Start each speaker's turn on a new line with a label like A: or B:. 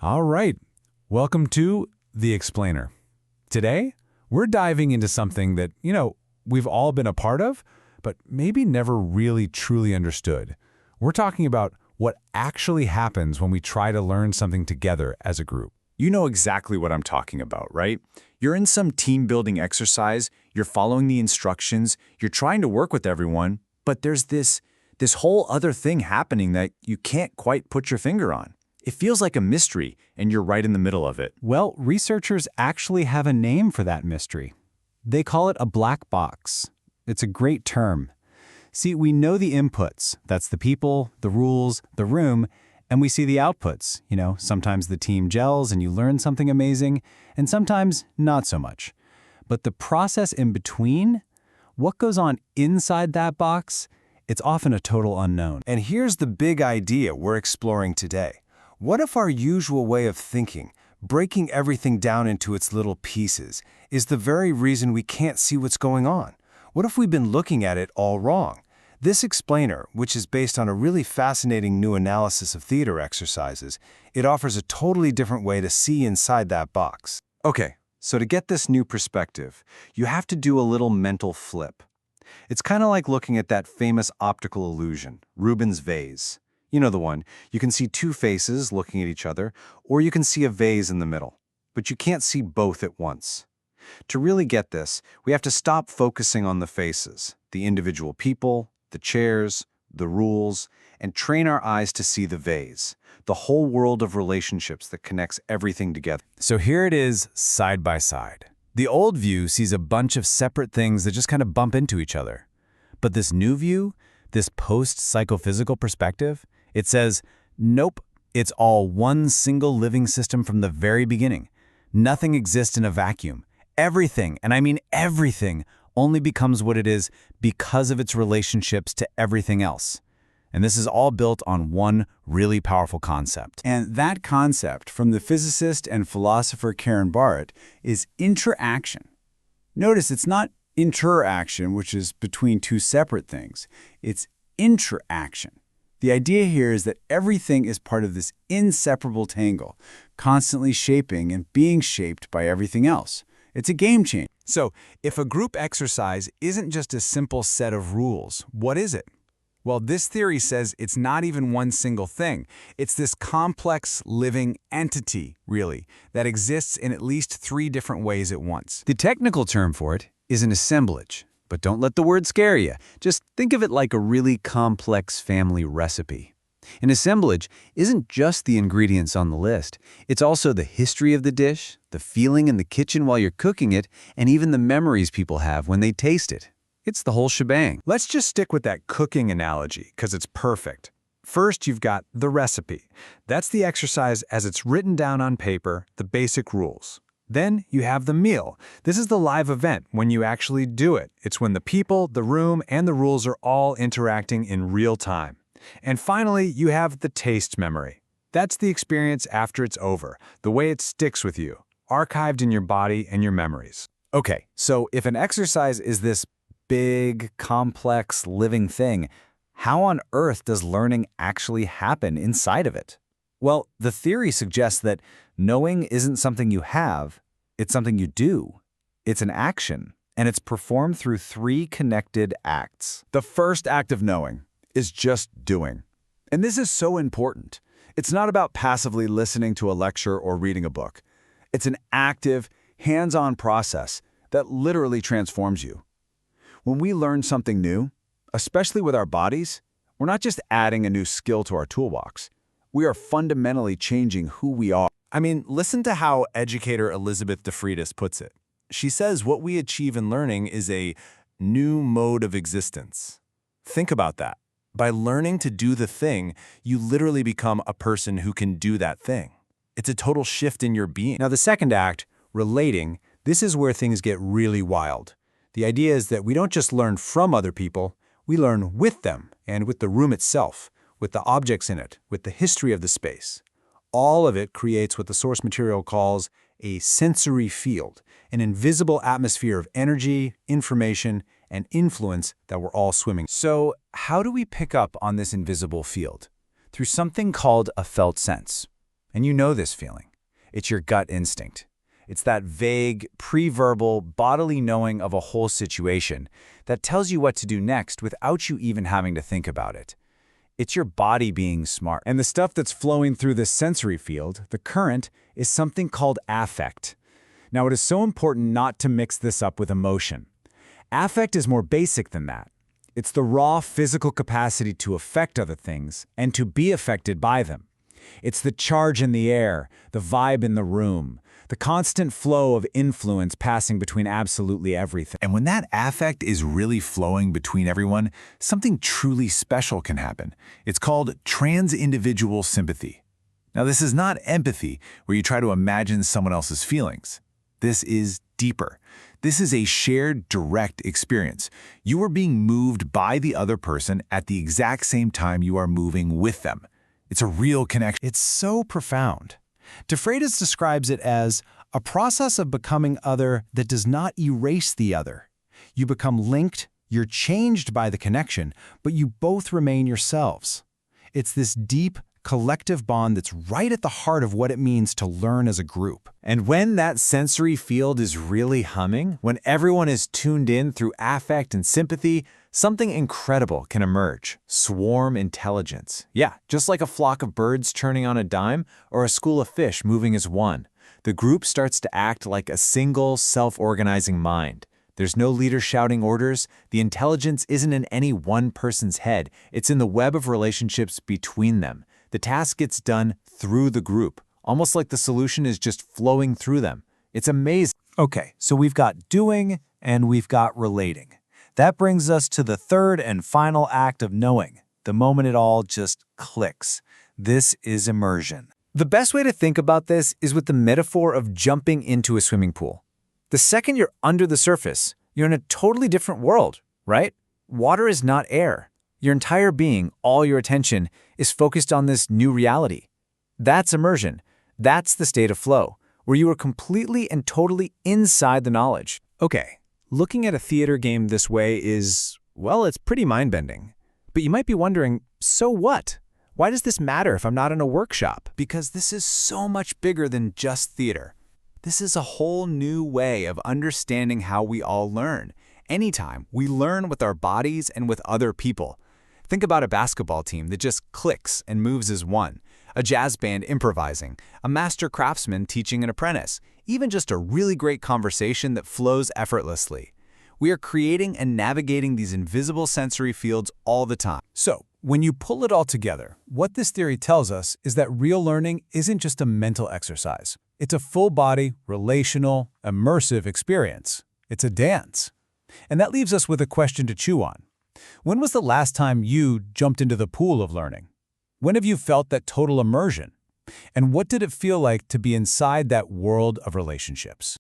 A: All right, welcome to The Explainer. Today, we're diving into something that, we've all been a part of, but maybe never really truly understood. We're talking about what actually happens when we try to learn something together as a group.
B: You know exactly what I'm talking about, right? You're in some team-building exercise, you're following the instructions, you're trying to work with everyone, but there's this whole other thing happening that you can't quite put your finger on. It feels like a mystery, and you're right in the middle of it.
C: Well, researchers actually have a name for that mystery. They call it a black box. It's a great term. See, we know the inputs. That's the people, the rules, the room, and we see the outputs. Sometimes the team gels and you learn something amazing, and sometimes not so much. But the process in between, what goes on inside that box, it's often a total unknown.
D: And here's the big idea we're exploring today. What if our usual way of thinking, breaking everything down into its little pieces, is the very reason we can't see what's going on? What if we've been looking at it all wrong? This explainer, which is based on a really fascinating new analysis of theater exercises, it offers a totally different way to see inside that box. Okay, so to get this new perspective, you have to do a little mental flip. It's kind of like looking at that famous optical illusion, Rubens' vase. You know the one. You can see two faces looking at each other, or you can see a vase in the middle. But you can't see both at once. To really get this, we have to stop focusing on the faces, the individual people, the chairs, the rules, and train our eyes to see the vase, the whole world of relationships that connects everything together.
A: So here it is, side by side. The old view sees a bunch of separate things that just kind of bump into each other. But this new view, this post-psychophysical perspective, it says, nope, it's all one single living system from the very beginning. Nothing exists in a vacuum. Everything, and I mean everything, only becomes what it is because of its relationships to everything else. And this is all built on one really powerful concept.
C: And that concept, from the physicist and philosopher Karen Barrett, is interaction. Notice it's not interaction, which is between two separate things. It's interaction. The idea here is that everything is part of this inseparable tangle, constantly shaping and being shaped by everything else. It's a game changer.
A: So, if a group exercise isn't just a simple set of rules, what is it? Well, this theory says it's not even one single thing. It's this complex living entity, really, that exists in at least 3 different ways at once.
C: The technical term for it is an assemblage. But don't let the word scare you. Just think of it like a really complex family recipe. An assemblage isn't just the ingredients on the list. It's also the history of the dish, the feeling in the kitchen while you're cooking it, and even the memories people have when they taste it. It's the whole shebang.
A: Let's just stick with that cooking analogy, because it's perfect. First, you've got the recipe. That's the exercise as it's written down on paper, the basic rules. Then you have the meal. This is the live event when you actually do it. It's when the people, the room, and the rules are all interacting in real time. And finally, you have the taste memory. That's the experience after it's over, the way it sticks with you, archived in your body and your memories.
B: Okay, so if an exercise is this big, complex, living thing, how on earth does learning actually happen inside of it? Well, the theory suggests that knowing isn't something you have, it's something you do. It's an action, and it's performed through 3 connected acts.
A: The first act of knowing is just doing. And this is so important. It's not about passively listening to a lecture or reading a book. It's an active, hands-on process that literally transforms you. When we learn something new, especially with our bodies, we're not just adding a new skill to our toolbox. We are fundamentally changing who we are. I mean, listen to how educator Elizabeth DeFreitas puts it. She says what we achieve in learning is a new mode of existence. Think about that. By learning to do the thing, you literally become a person who can do that thing. It's a total shift in your being. Now, the second act, relating, this is where things get really wild. The idea is that we don't just learn from other people, we learn with them and with the room itself, with the objects in it, with the history of the space. All of it creates what the source material calls a sensory field, an invisible atmosphere of energy, information, and influence that we're all swimming. So how do we pick up on this invisible field? Through something called a felt sense.
B: And you know this feeling. It's your gut instinct. It's that vague, pre-verbal, bodily knowing of a whole situation that tells you what to do next without you even having to think about it. It's your body being smart.
C: And the stuff that's flowing through this sensory field, the current, is something called affect. Now, it is so important not to mix this up with emotion. Affect is more basic than that. It's the raw physical capacity to affect other things and to be affected by them. It's the charge in the air, the vibe in the room, the constant flow of influence passing between absolutely everything.
A: And when that affect is really flowing between everyone, something truly special can happen. It's called trans-individual sympathy. Now, this is not empathy, where you try to imagine someone else's feelings. This is deeper. This is a shared, direct experience. You are being moved by the other person at the exact same time you are moving with them. It's a real connection.
D: It's so profound. De Freitas describes it as a process of becoming other that does not erase the other. You become linked, you're changed by the connection, but you both remain yourselves. It's this deep, collective bond that's right at the heart of what it means to learn as a group.
B: And when that sensory field is really humming, when everyone is tuned in through affect and sympathy, something incredible can emerge. Swarm intelligence. Yeah, just like a flock of birds churning on a dime or a school of fish moving as one. The group starts to act like a single, self-organizing mind. There's no leader shouting orders. The intelligence isn't in any one person's head. It's in the web of relationships between them. The task gets done through the group, almost like the solution is just flowing through them. It's amazing.
D: Okay, so we've got doing and we've got relating. That brings us to the third and final act of knowing, the moment it all just clicks. This is immersion.
B: The best way to think about this is with the metaphor of jumping into a swimming pool. The second you're under the surface, you're in a totally different world, right? Water is not air. Your entire being, all your attention, is focused on this new reality. That's immersion. That's the state of flow, where you are completely and totally inside the knowledge.
C: Okay, looking at a theater game this way is, well, it's pretty mind-bending. But you might be wondering, so what? Why does this matter if I'm not in a workshop?
B: Because this is so much bigger than just theater. This is a whole new way of understanding how we all learn. Anytime, we learn with our bodies and with other people. Think about a basketball team that just clicks and moves as one, a jazz band improvising, a master craftsman teaching an apprentice, even just a really great conversation that flows effortlessly. We are creating and navigating these invisible sensory fields all the time.
C: So, when you pull it all together, what this theory tells us is that real learning isn't just a mental exercise. It's a full-body, relational, immersive experience. It's a dance. And that leaves us with a question to chew on. When was the last time you jumped into the pool of learning? When have you felt that total immersion? And what did it feel like to be inside that world of relationships?